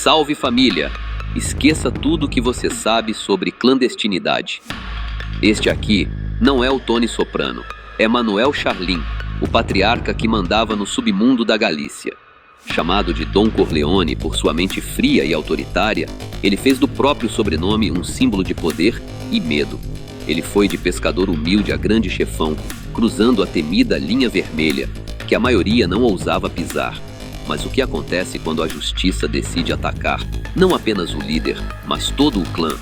Salve família! Esqueça tudo o que você sabe sobre clandestinidade. Este aqui não é o Tony Soprano, é Manuel Charlin, o patriarca que mandava no submundo da Galícia. Chamado de Dom Corleone por sua mente fria e autoritária, ele fez do próprio sobrenome um símbolo de poder e medo. Ele foi de pescador humilde a grande chefão, cruzando a temida linha vermelha, que a maioria não ousava pisar. Mas o que acontece quando a justiça decide atacar não apenas o líder, mas todo o clã?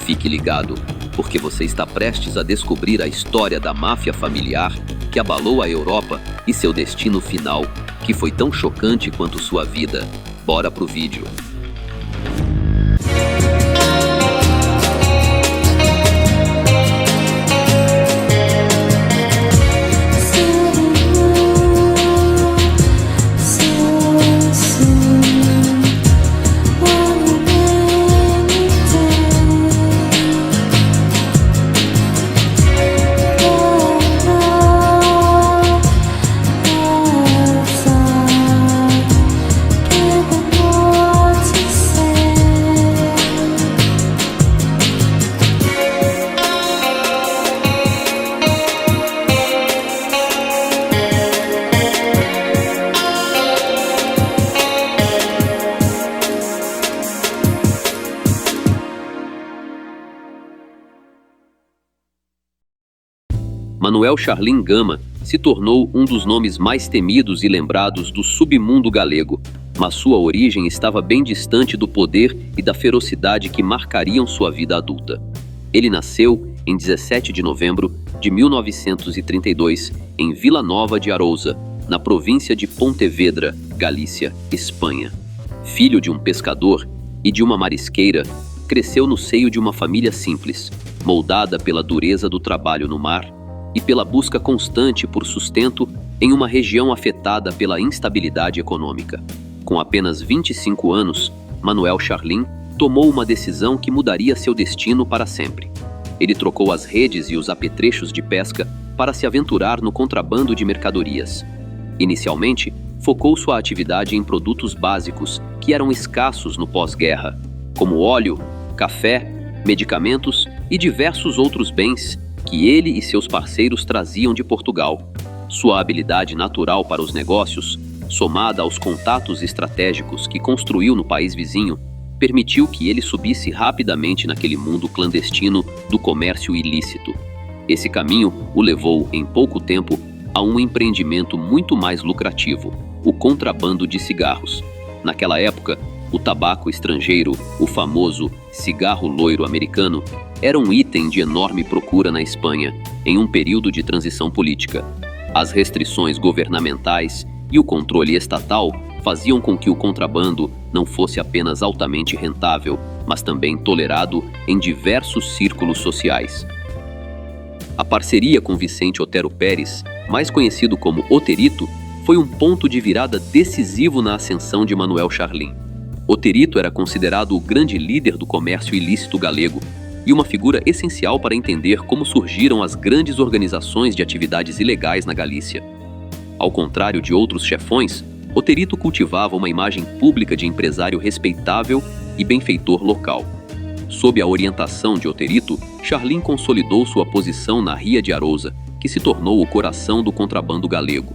Fique ligado, porque você está prestes a descobrir a história da máfia familiar que abalou a Europa e seu destino final, que foi tão chocante quanto sua vida. Bora pro vídeo. Manuel Charlin Gama se tornou um dos nomes mais temidos e lembrados do submundo galego, mas sua origem estava bem distante do poder e da ferocidade que marcariam sua vida adulta. Ele nasceu em 17 de novembro de 1932 em Vila Nova de Arousa, na província de Pontevedra, Galícia, Espanha. Filho de um pescador e de uma marisqueira, cresceu no seio de uma família simples, moldada pela dureza do trabalho no mar e pela busca constante por sustento em uma região afetada pela instabilidade econômica. Com apenas 25 anos, Manuel Charlin tomou uma decisão que mudaria seu destino para sempre. Ele trocou as redes e os apetrechos de pesca para se aventurar no contrabando de mercadorias. Inicialmente, focou sua atividade em produtos básicos que eram escassos no pós-guerra, como óleo, café, medicamentos e diversos outros bens que ele e seus parceiros traziam de Portugal. Sua habilidade natural para os negócios, somada aos contatos estratégicos que construiu no país vizinho, permitiu que ele subisse rapidamente naquele mundo clandestino do comércio ilícito. Esse caminho o levou, em pouco tempo, a um empreendimento muito mais lucrativo, o contrabando de cigarros. Naquela época, o tabaco estrangeiro, o famoso cigarro loiro americano, era um item de enorme procura na Espanha, em um período de transição política. As restrições governamentais e o controle estatal faziam com que o contrabando não fosse apenas altamente rentável, mas também tolerado em diversos círculos sociais. A parceria com Vicente Otero Pérez, mais conhecido como Oterito, foi um ponto de virada decisivo na ascensão de Manuel Charlin. Oterito era considerado o grande líder do comércio ilícito galego e uma figura essencial para entender como surgiram as grandes organizações de atividades ilegais na Galícia. Ao contrário de outros chefões, Oterito cultivava uma imagem pública de empresário respeitável e benfeitor local. Sob a orientação de Oterito, Charlin consolidou sua posição na Ria de Arousa, que se tornou o coração do contrabando galego.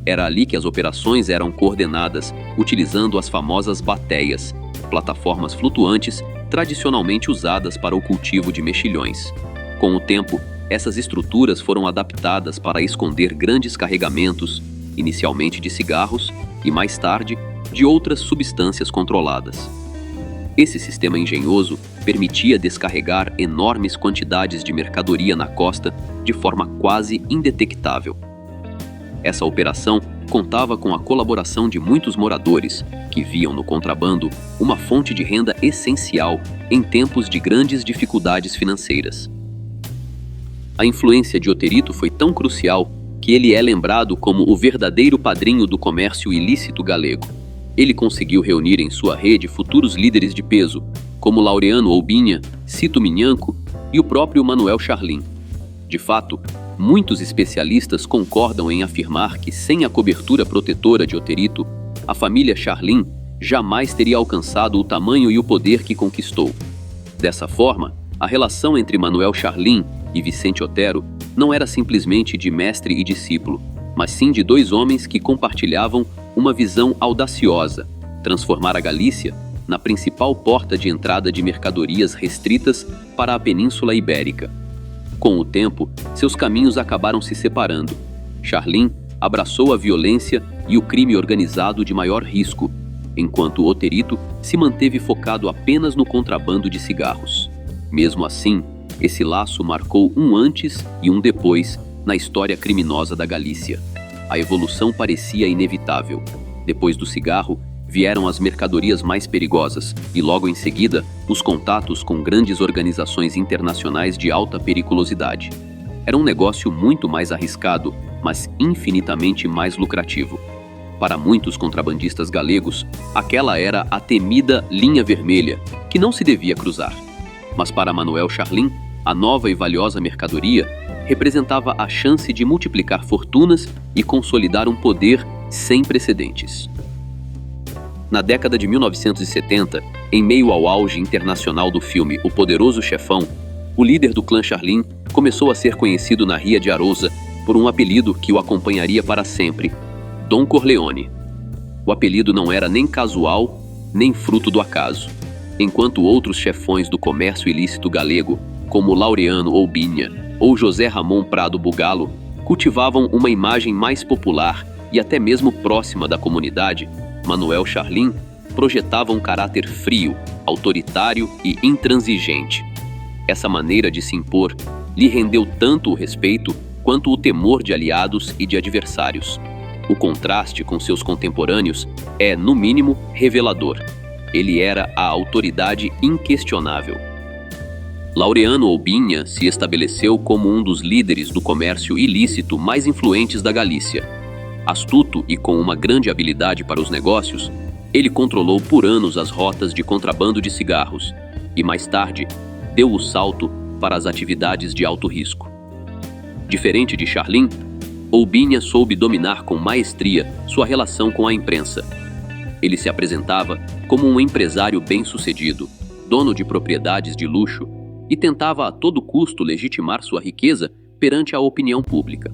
Era ali que as operações eram coordenadas, utilizando as famosas bateias, plataformas flutuantes tradicionalmente usadas para o cultivo de mexilhões. Com o tempo, essas estruturas foram adaptadas para esconder grandes carregamentos, inicialmente de cigarros e, mais tarde, de outras substâncias controladas. Esse sistema engenhoso permitia descarregar enormes quantidades de mercadoria na costa de forma quase indetectável. Essa operação contava com a colaboração de muitos moradores, que viam no contrabando uma fonte de renda essencial em tempos de grandes dificuldades financeiras. A influência de Oterito foi tão crucial que ele é lembrado como o verdadeiro padrinho do comércio ilícito galego. Ele conseguiu reunir em sua rede futuros líderes de peso, como Laureano Oubinha, Cito Minhanco e o próprio Manuel Charlin. De fato, muitos especialistas concordam em afirmar que, sem a cobertura protetora de Oterito, a família Charlin jamais teria alcançado o tamanho e o poder que conquistou. Dessa forma, a relação entre Manuel Charlin e Vicente Otero não era simplesmente de mestre e discípulo, mas sim de dois homens que compartilhavam uma visão audaciosa: transformar a Galícia na principal porta de entrada de mercadorias restritas para a Península Ibérica. Com o tempo, seus caminhos acabaram se separando. Charlin abraçou a violência e o crime organizado de maior risco, enquanto Oterito se manteve focado apenas no contrabando de cigarros. Mesmo assim, esse laço marcou um antes e um depois na história criminosa da Galícia. A evolução parecia inevitável. Depois do cigarro, vieram as mercadorias mais perigosas e, logo em seguida, os contatos com grandes organizações internacionais de alta periculosidade. Era um negócio muito mais arriscado, mas infinitamente mais lucrativo. Para muitos contrabandistas galegos, aquela era a temida linha vermelha, que não se devia cruzar. Mas para Manuel Charlin, a nova e valiosa mercadoria representava a chance de multiplicar fortunas e consolidar um poder sem precedentes. Na década de 1970, em meio ao auge internacional do filme O Poderoso Chefão, o líder do clã Charlin começou a ser conhecido na Ria de Arousa por um apelido que o acompanharia para sempre: Don Corleone. O apelido não era nem casual, nem fruto do acaso. Enquanto outros chefões do comércio ilícito galego, como Laureano Albinha ou José Ramon Prado Bugalo, cultivavam uma imagem mais popular e até mesmo próxima da comunidade, Manuel Charlin projetava um caráter frio, autoritário e intransigente. Essa maneira de se impor lhe rendeu tanto o respeito quanto o temor de aliados e de adversários. O contraste com seus contemporâneos é, no mínimo, revelador. Ele era a autoridade inquestionável. Laureano Albinha se estabeleceu como um dos líderes do comércio ilícito mais influentes da Galícia. Astuto e com uma grande habilidade para os negócios, ele controlou por anos as rotas de contrabando de cigarros e, mais tarde, deu o salto para as atividades de alto risco. Diferente de Charlin, Albinha soube dominar com maestria sua relação com a imprensa. Ele se apresentava como um empresário bem-sucedido, dono de propriedades de luxo, e tentava a todo custo legitimar sua riqueza perante a opinião pública.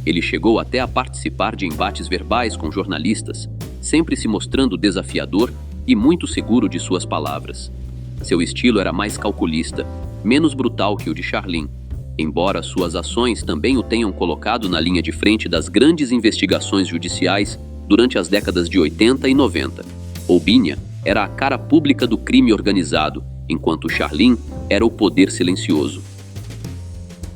Ele chegou até a participar de embates verbais com jornalistas, sempre se mostrando desafiador e muito seguro de suas palavras. Seu estilo era mais calculista, menos brutal que o de Charlin, embora suas ações também o tenham colocado na linha de frente das grandes investigações judiciais durante as décadas de 80 e 90. Albinha era a cara pública do crime organizado, enquanto Charlin era o poder silencioso.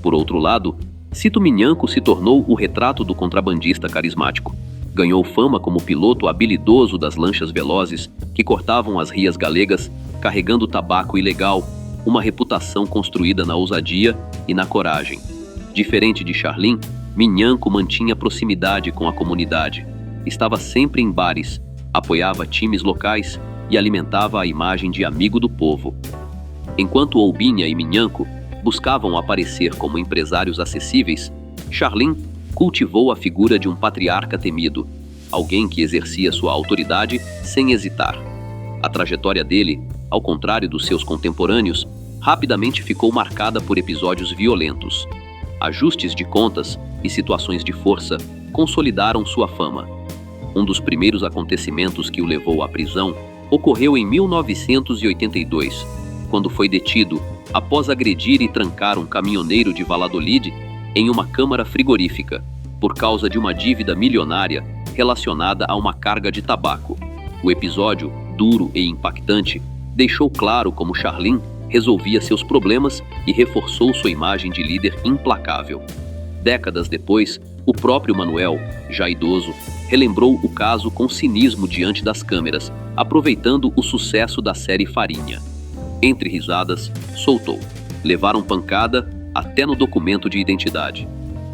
Por outro lado, Cito Minhanco se tornou o retrato do contrabandista carismático. Ganhou fama como piloto habilidoso das lanchas velozes que cortavam as rias galegas carregando tabaco ilegal, uma reputação construída na ousadia e na coragem. Diferente de Charlin, Minhanco mantinha proximidade com a comunidade. Estava sempre em bares, apoiava times locais e alimentava a imagem de amigo do povo. Enquanto Albinha e Minhanco buscavam aparecer como empresários acessíveis, Charlin cultivou a figura de um patriarca temido, alguém que exercia sua autoridade sem hesitar. A trajetória dele, ao contrário dos seus contemporâneos, rapidamente ficou marcada por episódios violentos. Ajustes de contas e situações de força consolidaram sua fama. Um dos primeiros acontecimentos que o levou à prisão ocorreu em 1982, quando foi detido após agredir e trancar um caminhoneiro de Valladolid em uma câmara frigorífica, por causa de uma dívida milionária relacionada a uma carga de tabaco. O episódio, duro e impactante, deixou claro como Charlin resolvia seus problemas e reforçou sua imagem de líder implacável. Décadas depois, o próprio Manuel, já idoso, relembrou o caso com cinismo diante das câmeras, aproveitando o sucesso da série Farinha. Entre risadas, soltou: "Levaram pancada até no documento de identidade."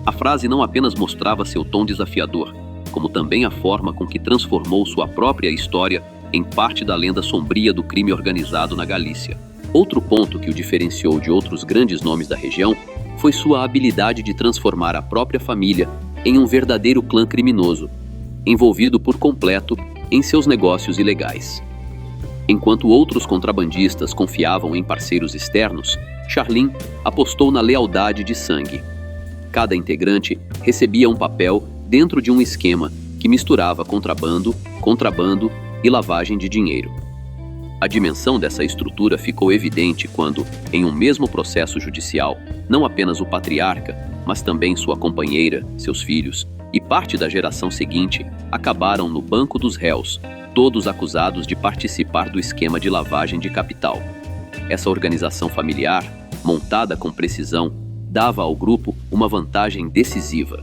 A frase não apenas mostrava seu tom desafiador, como também a forma com que transformou sua própria história em parte da lenda sombria do crime organizado na Galícia. Outro ponto que o diferenciou de outros grandes nomes da região foi sua habilidade de transformar a própria família em um verdadeiro clã criminoso, envolvido por completo em seus negócios ilegais. Enquanto outros contrabandistas confiavam em parceiros externos, Charlin apostou na lealdade de sangue. Cada integrante recebia um papel dentro de um esquema que misturava contrabando e lavagem de dinheiro. A dimensão dessa estrutura ficou evidente quando, em um mesmo processo judicial, não apenas o patriarca, mas também sua companheira, seus filhos e parte da geração seguinte acabaram no banco dos réus, todos acusados de participar do esquema de lavagem de capital. Essa organização familiar, montada com precisão, dava ao grupo uma vantagem decisiva.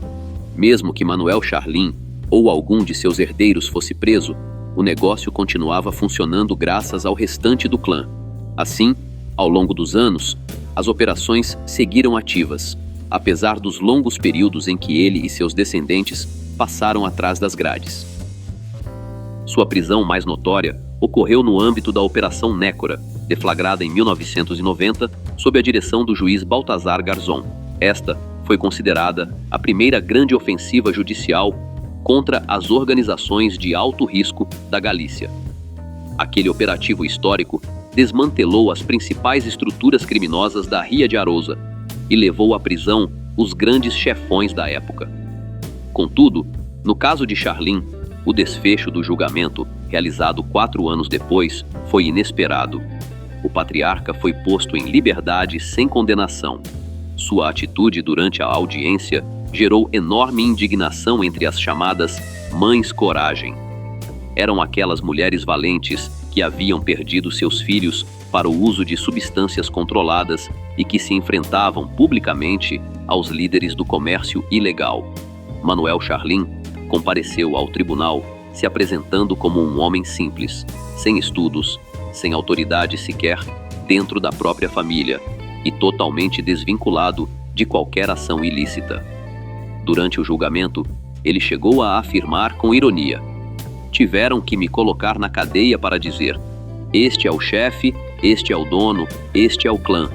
Mesmo que Manuel Charlin ou algum de seus herdeiros fosse preso, o negócio continuava funcionando graças ao restante do clã. Assim, ao longo dos anos, as operações seguiram ativas, apesar dos longos períodos em que ele e seus descendentes passaram atrás das grades. Sua prisão mais notória ocorreu no âmbito da Operação Nécora, deflagrada em 1990 sob a direção do juiz Baltazar Garzón. Esta foi considerada a primeira grande ofensiva judicial contra as organizações de alto risco da Galícia. Aquele operativo histórico desmantelou as principais estruturas criminosas da Ria de Arousa e levou à prisão os grandes chefões da época. Contudo, no caso de Charlin, o desfecho do julgamento, realizado 4 anos depois, foi inesperado. O patriarca foi posto em liberdade sem condenação. Sua atitude durante a audiência gerou enorme indignação entre as chamadas mães coragem. Eram aquelas mulheres valentes que haviam perdido seus filhos para o uso de substâncias controladas e que se enfrentavam publicamente aos líderes do comércio ilegal. Manuel Charlin compareceu ao tribunal se apresentando como um homem simples, sem estudos, sem autoridade sequer dentro da própria família e totalmente desvinculado de qualquer ação ilícita. Durante o julgamento, ele chegou a afirmar com ironia: "Tiveram que me colocar na cadeia para dizer: este é o chefe, este é o dono, este é o clã.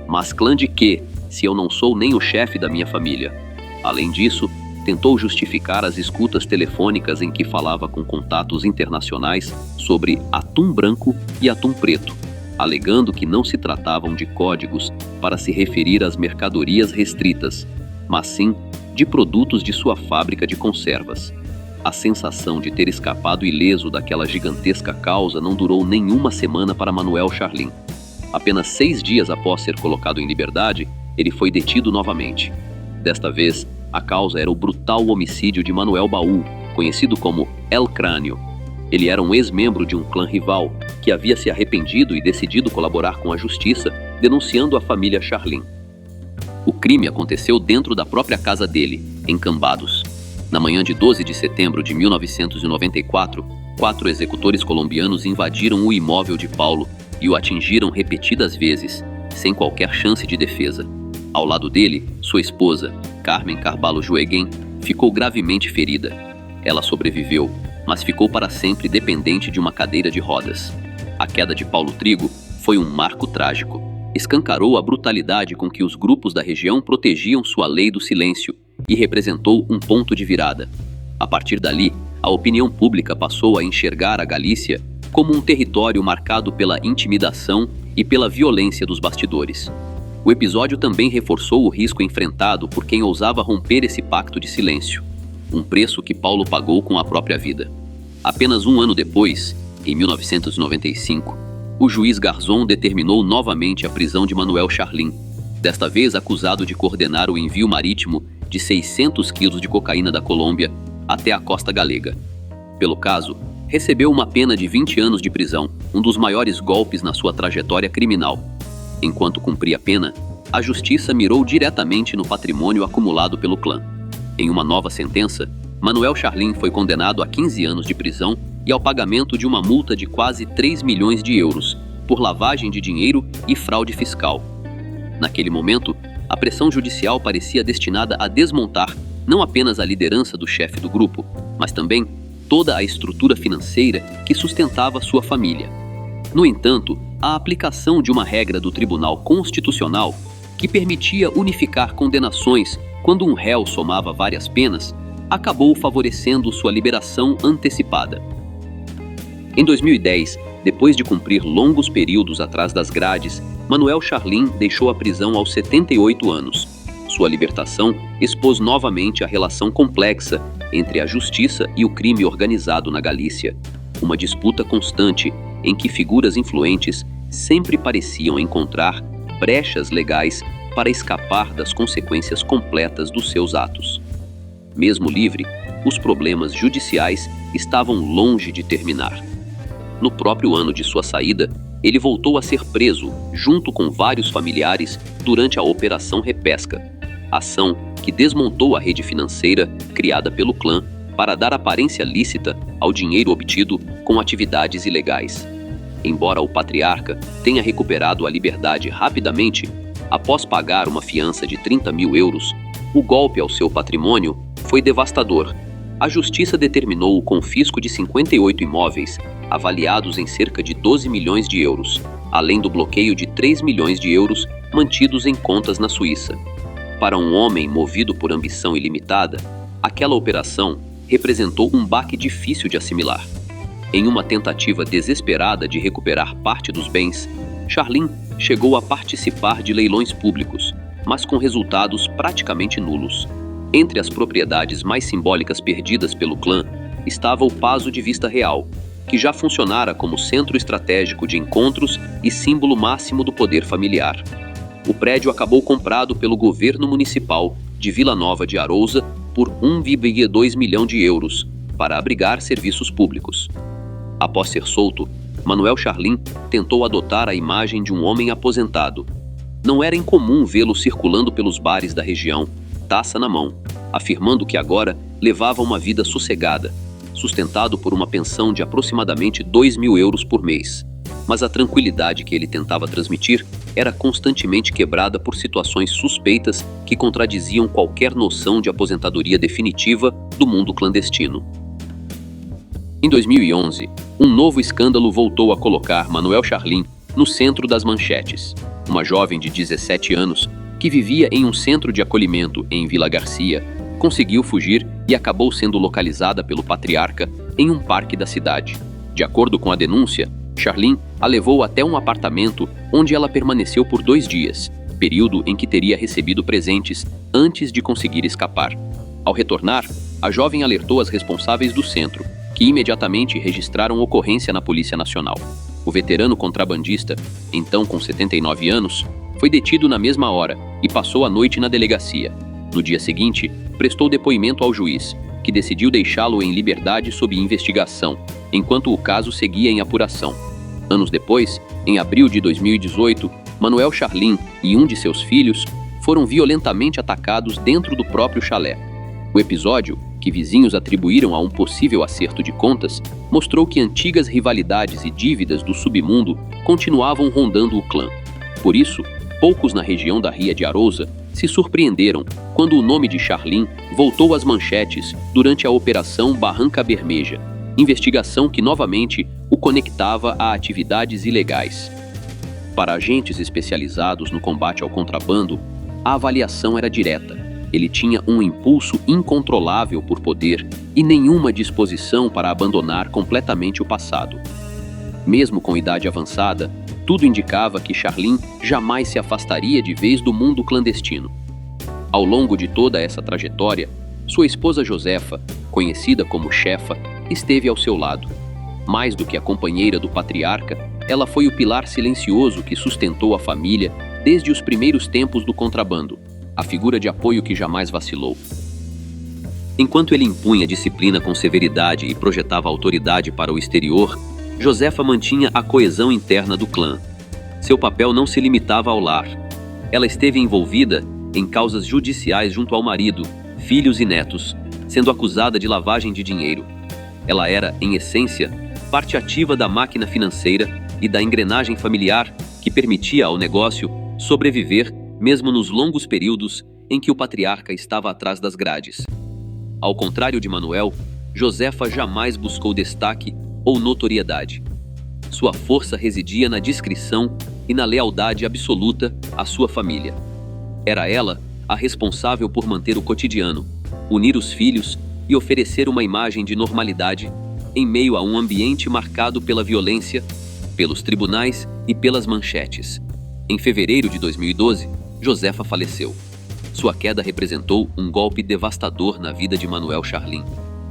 Mas clã de quê, se eu não sou nem o chefe da minha família?" Além disso, tentou justificar as escutas telefônicas em que falava com contatos internacionais sobre atum branco e atum preto, alegando que não se tratavam de códigos para se referir às mercadorias restritas, mas sim de produtos de sua fábrica de conservas. A sensação de ter escapado ileso daquela gigantesca causa não durou nenhuma semana para Manuel Charlin. Apenas 6 dias após ser colocado em liberdade, ele foi detido novamente. Desta vez, a causa era o brutal homicídio de Manuel Baú, conhecido como El Crânio. Ele era um ex-membro de um clã rival que havia se arrependido e decidido colaborar com a justiça, denunciando a família Charlin. O crime aconteceu dentro da própria casa dele, em Cambados. Na manhã de 12 de setembro de 1994, 4 executores colombianos invadiram o imóvel de Paulo e o atingiram repetidas vezes, sem qualquer chance de defesa. Ao lado dele, sua esposa, Carmen Carvalho Jueguen, ficou gravemente ferida. Ela sobreviveu, mas ficou para sempre dependente de uma cadeira de rodas. A queda de Paulo Trigo foi um marco trágico. Escancarou a brutalidade com que os grupos da região protegiam sua lei do silêncio e representou um ponto de virada. A partir dali, a opinião pública passou a enxergar a Galícia como um território marcado pela intimidação e pela violência dos bastidores. O episódio também reforçou o risco enfrentado por quem ousava romper esse pacto de silêncio, um preço que Paulo pagou com a própria vida. Apenas um ano depois, em 1995, o juiz Garzón determinou novamente a prisão de Manuel Charlin, desta vez acusado de coordenar o envio marítimo de 600 quilos de cocaína da Colômbia até a costa galega. Pelo caso, recebeu uma pena de 20 anos de prisão, um dos maiores golpes na sua trajetória criminal. Enquanto cumpria a pena, a justiça mirou diretamente no patrimônio acumulado pelo clã. Em uma nova sentença, Manuel Charlin foi condenado a 15 anos de prisão e ao pagamento de uma multa de quase 3 milhões de euros por lavagem de dinheiro e fraude fiscal. Naquele momento, a pressão judicial parecia destinada a desmontar não apenas a liderança do chefe do grupo, mas também toda a estrutura financeira que sustentava sua família. No entanto, a aplicação de uma regra do Tribunal Constitucional que permitia unificar condenações quando um réu somava várias penas, acabou favorecendo sua liberação antecipada. Em 2010, depois de cumprir longos períodos atrás das grades, Manuel Charlin deixou a prisão aos 78 anos. Sua libertação expôs novamente a relação complexa entre a justiça e o crime organizado na Galícia, uma disputa constante em que figuras influentes sempre pareciam encontrar brechas legais para escapar das consequências completas dos seus atos. Mesmo livre, os problemas judiciais estavam longe de terminar. No próprio ano de sua saída, ele voltou a ser preso, junto com vários familiares, durante a Operação Repesca, ação que desmontou a rede financeira criada pelo clã para dar aparência lícita ao dinheiro obtido com atividades ilegais. Embora o patriarca tenha recuperado a liberdade rapidamente, após pagar uma fiança de 30 mil euros, o golpe ao seu patrimônio foi devastador. A justiça determinou o confisco de 58 imóveis, avaliados em cerca de 12 milhões de euros, além do bloqueio de 3 milhões de euros mantidos em contas na Suíça. Para um homem movido por ambição ilimitada, aquela operação representou um baque difícil de assimilar. Em uma tentativa desesperada de recuperar parte dos bens, Charlin chegou a participar de leilões públicos, mas com resultados praticamente nulos. Entre as propriedades mais simbólicas perdidas pelo clã estava o Paço de Vista Real, que já funcionara como centro estratégico de encontros e símbolo máximo do poder familiar. O prédio acabou comprado pelo governo municipal de Vila Nova de Arousa por 1,2 milhão de euros para abrigar serviços públicos. Após ser solto, Manuel Charlin tentou adotar a imagem de um homem aposentado. Não era incomum vê-lo circulando pelos bares da região, taça na mão, afirmando que agora levava uma vida sossegada, sustentado por uma pensão de aproximadamente 2 mil euros por mês. Mas a tranquilidade que ele tentava transmitir era constantemente quebrada por situações suspeitas que contradiziam qualquer noção de aposentadoria definitiva do mundo clandestino. Em 2011, um novo escândalo voltou a colocar Manuel Charlin no centro das manchetes. Uma jovem de 17 anos, que vivia em um centro de acolhimento em Vila Garcia, conseguiu fugir e acabou sendo localizada pelo patriarca em um parque da cidade. De acordo com a denúncia, Charlin a levou até um apartamento onde ela permaneceu por 2 dias, período em que teria recebido presentes antes de conseguir escapar. Ao retornar, a jovem alertou as responsáveis do centro, que imediatamente registraram ocorrência na Polícia Nacional. O veterano contrabandista, então com 79 anos, foi detido na mesma hora e passou a noite na delegacia. No dia seguinte, prestou depoimento ao juiz, que decidiu deixá-lo em liberdade sob investigação, enquanto o caso seguia em apuração. Anos depois, em abril de 2018, Manuel Charlin e um de seus filhos foram violentamente atacados dentro do próprio chalé. O episódio, que vizinhos atribuíram a um possível acerto de contas, mostrou que antigas rivalidades e dívidas do submundo continuavam rondando o clã. Por isso, poucos na região da Ria de Arousa se surpreenderam quando o nome de Charlin voltou às manchetes durante a Operação Barranca Bermeja, investigação que novamente o conectava a atividades ilegais. Para agentes especializados no combate ao contrabando, a avaliação era direta. Ele tinha um impulso incontrolável por poder e nenhuma disposição para abandonar completamente o passado. Mesmo com idade avançada, tudo indicava que Charlin jamais se afastaria de vez do mundo clandestino. Ao longo de toda essa trajetória, sua esposa Josefa, conhecida como Chefa, esteve ao seu lado. Mais do que a companheira do patriarca, ela foi o pilar silencioso que sustentou a família desde os primeiros tempos do contrabando, a figura de apoio que jamais vacilou. Enquanto ele impunha disciplina com severidade e projetava autoridade para o exterior, Josefa mantinha a coesão interna do clã. Seu papel não se limitava ao lar. Ela esteve envolvida em causas judiciais junto ao marido, filhos e netos, sendo acusada de lavagem de dinheiro. Ela era, em essência, parte ativa da máquina financeira e da engrenagem familiar que permitia ao negócio sobreviver mesmo nos longos períodos em que o patriarca estava atrás das grades. Ao contrário de Manuel, Josefa jamais buscou destaque ou notoriedade. Sua força residia na discrição e na lealdade absoluta à sua família. Era ela a responsável por manter o cotidiano, unir os filhos e oferecer uma imagem de normalidade em meio a um ambiente marcado pela violência, pelos tribunais e pelas manchetes. Em fevereiro de 2012, Josefa faleceu. Sua queda representou um golpe devastador na vida de Manuel Charlin.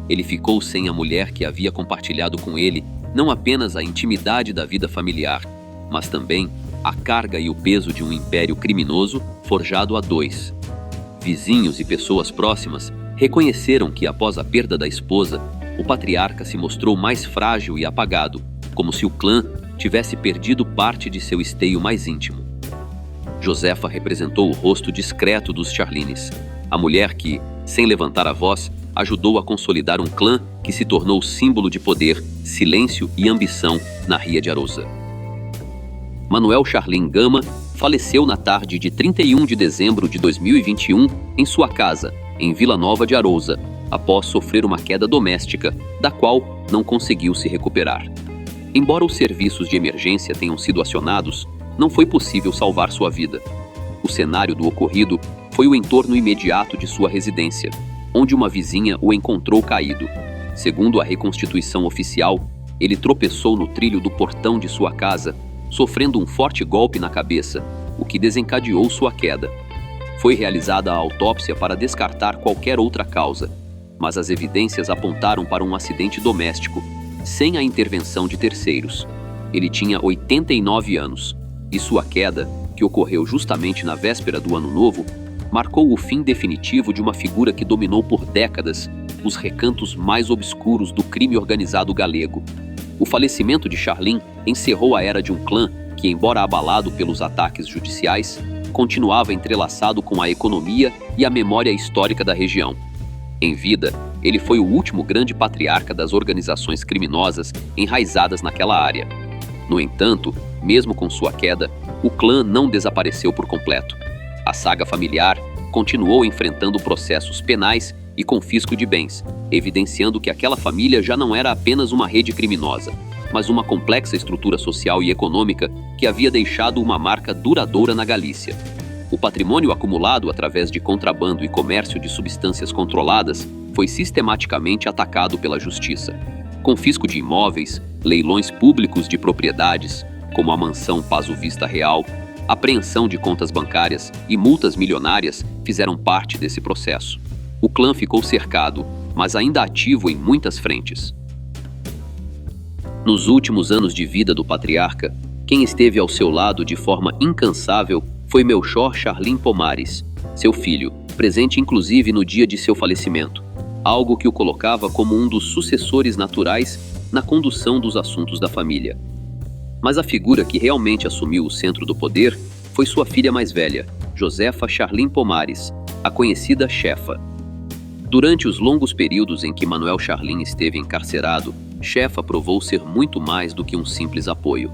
Ele ficou sem a mulher que havia compartilhado com ele não apenas a intimidade da vida familiar, mas também a carga e o peso de um império criminoso forjado a dois. Vizinhos e pessoas próximas reconheceram que, após a perda da esposa, o patriarca se mostrou mais frágil e apagado, como se o clã tivesse perdido parte de seu esteio mais íntimo. Josefa representou o rosto discreto dos Charlines, a mulher que, sem levantar a voz, ajudou a consolidar um clã que se tornou símbolo de poder, silêncio e ambição na Ria de Arousa. Manuel Charlin Gama faleceu na tarde de 31 de dezembro de 2021 em sua casa, em Vila Nova de Arousa, após sofrer uma queda doméstica, da qual não conseguiu se recuperar. Embora os serviços de emergência tenham sido acionados, não foi possível salvar sua vida. O cenário do ocorrido foi o entorno imediato de sua residência, onde uma vizinha o encontrou caído. Segundo a reconstituição oficial, ele tropeçou no trilho do portão de sua casa, sofrendo um forte golpe na cabeça, o que desencadeou sua queda. Foi realizada a autópsia para descartar qualquer outra causa, mas as evidências apontaram para um acidente doméstico, sem a intervenção de terceiros. Ele tinha 89 anos, e sua queda, que ocorreu justamente na véspera do Ano Novo, marcou o fim definitivo de uma figura que dominou por décadas os recantos mais obscuros do crime organizado galego. O falecimento de Charlin encerrou a era de um clã que, embora abalado pelos ataques judiciais, continuava entrelaçado com a economia e a memória histórica da região. Em vida, ele foi o último grande patriarca das organizações criminosas enraizadas naquela área. No entanto, mesmo com sua queda, o clã não desapareceu por completo. A saga familiar continuou enfrentando processos penais e confisco de bens, evidenciando que aquela família já não era apenas uma rede criminosa, mas uma complexa estrutura social e econômica que havia deixado uma marca duradoura na Galícia. O patrimônio acumulado através de contrabando e comércio de substâncias controladas foi sistematicamente atacado pela justiça. Confisco de imóveis, leilões públicos de propriedades, como a mansão Pazo Vista Real, apreensão de contas bancárias e multas milionárias fizeram parte desse processo. O clã ficou cercado, mas ainda ativo em muitas frentes. Nos últimos anos de vida do patriarca, quem esteve ao seu lado de forma incansável foi Melchor Charlin Pomares, seu filho, presente inclusive no dia de seu falecimento, algo que o colocava como um dos sucessores naturais na condução dos assuntos da família. Mas a figura que realmente assumiu o centro do poder foi sua filha mais velha, Josefa Charlin Pomares, a conhecida Chefa. Durante os longos períodos em que Manuel Charlin esteve encarcerado, Chefa provou ser muito mais do que um simples apoio.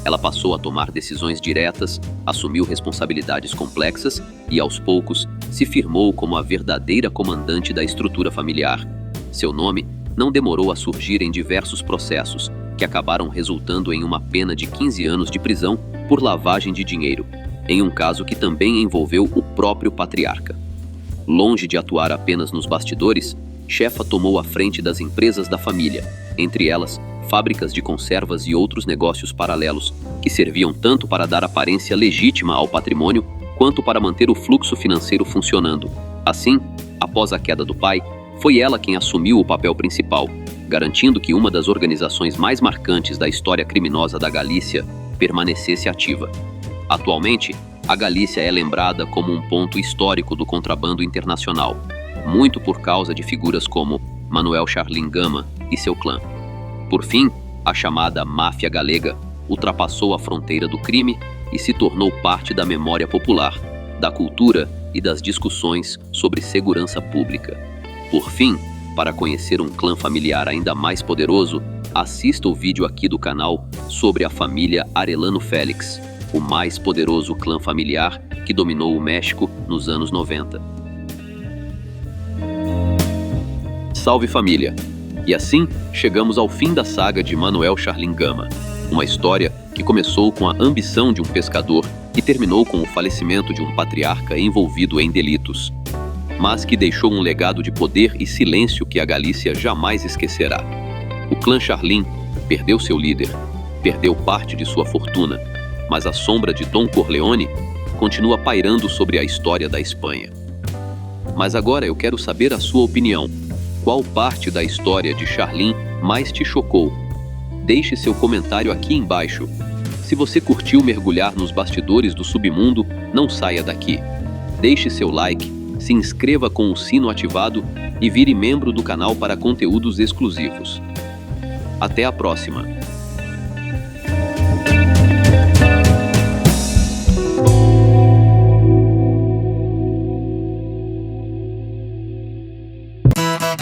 Ela passou a tomar decisões diretas, assumiu responsabilidades complexas e, aos poucos, se firmou como a verdadeira comandante da estrutura familiar. Seu nome não demorou a surgir em diversos processos, que acabaram resultando em uma pena de 15 anos de prisão por lavagem de dinheiro, em um caso que também envolveu o próprio patriarca. Longe de atuar apenas nos bastidores, Chefa tomou a frente das empresas da família, entre elas, fábricas de conservas e outros negócios paralelos, que serviam tanto para dar aparência legítima ao patrimônio, quanto para manter o fluxo financeiro funcionando. Assim, após a queda do pai, foi ela quem assumiu o papel principal, garantindo que uma das organizações mais marcantes da história criminosa da Galícia permanecesse ativa. Atualmente, a Galícia é lembrada como um ponto histórico do contrabando internacional, muito por causa de figuras como Manuel Charlin Gama e seu clã. Por fim, a chamada máfia galega ultrapassou a fronteira do crime e se tornou parte da memória popular, da cultura e das discussões sobre segurança pública. Por fim, para conhecer um clã familiar ainda mais poderoso, assista o vídeo aqui do canal sobre a família Arellano Félix, o mais poderoso clã familiar que dominou o México nos anos 90. Salve família! E assim, chegamos ao fim da saga de Manuel Charlin Gama, uma história que começou com a ambição de um pescador e terminou com o falecimento de um patriarca envolvido em delitos, mas que deixou um legado de poder e silêncio que a Galícia jamais esquecerá. O clã Charlin perdeu seu líder, perdeu parte de sua fortuna, mas a sombra de Don Corleone continua pairando sobre a história da Espanha. Mas agora eu quero saber a sua opinião. Qual parte da história de Charlin mais te chocou? Deixe seu comentário aqui embaixo. Se você curtiu mergulhar nos bastidores do submundo, não saia daqui. Deixe seu like, se inscreva com o sino ativado e vire membro do canal para conteúdos exclusivos. Até a próxima!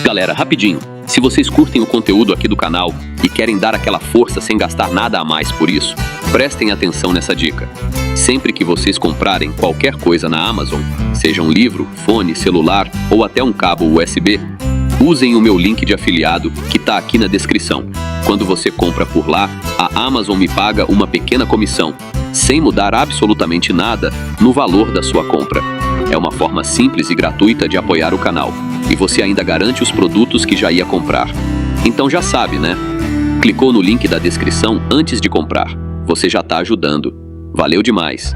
Galera, rapidinho, se vocês curtem o conteúdo aqui do canal e querem dar aquela força sem gastar nada a mais por isso, prestem atenção nessa dica. Sempre que vocês comprarem qualquer coisa na Amazon, seja um livro, fone, celular ou até um cabo USB, usem o meu link de afiliado que está aqui na descrição. Quando você compra por lá, a Amazon me paga uma pequena comissão, sem mudar absolutamente nada no valor da sua compra. É uma forma simples e gratuita de apoiar o canal. E você ainda garante os produtos que já ia comprar. Então já sabe, né? Clicou no link da descrição antes de comprar. Você já está ajudando. Valeu demais!